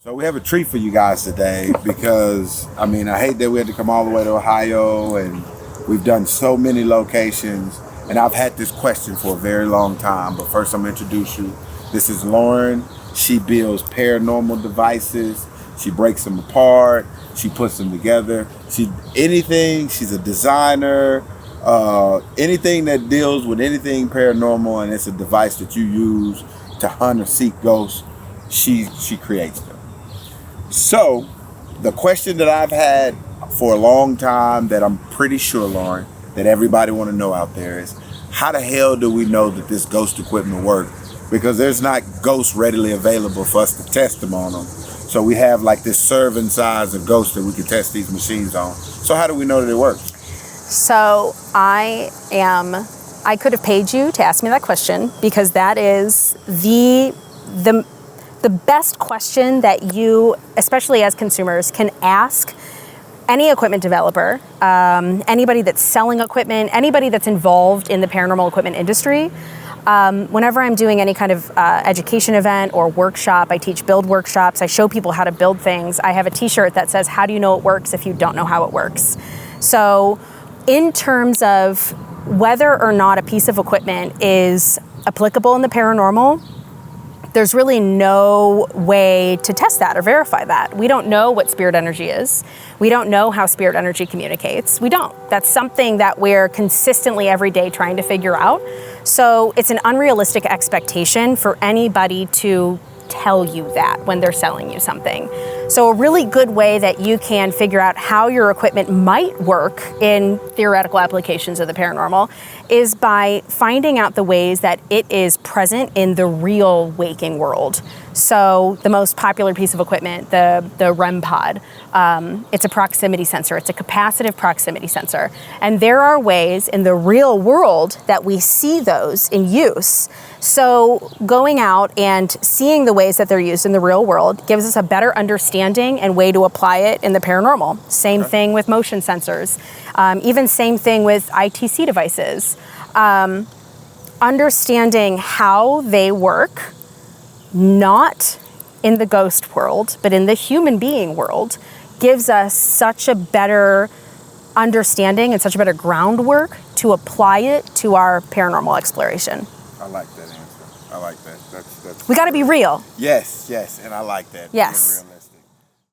So we have a treat for you guys today because, I mean, I hate that we had to come all the way to Ohio, and we've done so many locations, and I've had this question for a very long time, but first I'm going to introduce you. This is Lauren. She builds paranormal devices. She breaks them apart. She puts them together. She's a designer, anything that deals with anything paranormal, and it's a device that you use to hunt or seek ghosts, she creates them. So the question that I've had for a long time that I'm pretty sure, Lauren, that everybody want to know out there is, how the hell do we know that this ghost equipment works? Because there's not ghosts readily available for us to test them on them. So we have like this serving size of ghosts that we can test these machines on. So how do we know that it works? So I could have paid you to ask me that question, because that is the best question that you, especially as consumers, can ask any equipment developer, anybody that's selling equipment, anybody that's involved in the paranormal equipment industry. Whenever I'm doing any kind of education event or workshop, I teach build workshops, I show people how to build things. I have a t-shirt that says, how do you know it works if you don't know how it works? So in terms of whether or not a piece of equipment is applicable in the paranormal, there's really no way to test that or verify that. We don't know what spirit energy is. We don't know how spirit energy communicates. We don't. That's something that we're consistently every day trying to figure out. So it's an unrealistic expectation for anybody to tell you that when they're selling you something. So a really good way that you can figure out how your equipment might work in theoretical applications of the paranormal is by finding out the ways that it is present in the real waking world. So the most popular piece of equipment, the REM pod, it's a proximity sensor. It's a capacitive proximity sensor. And there are ways in the real world that we see those in use. So going out and seeing the ways that they're used in the real world gives us a better understanding and way to apply it in the paranormal. Same thing with motion sensors. Even same thing with ITC devices. Understanding how they work, not in the ghost world, but in the human being world, gives us such a better understanding and such a better groundwork to apply it to our paranormal exploration. I like that answer. I like that. That's we got to be real. Yes, and I like that. Yes. Being real.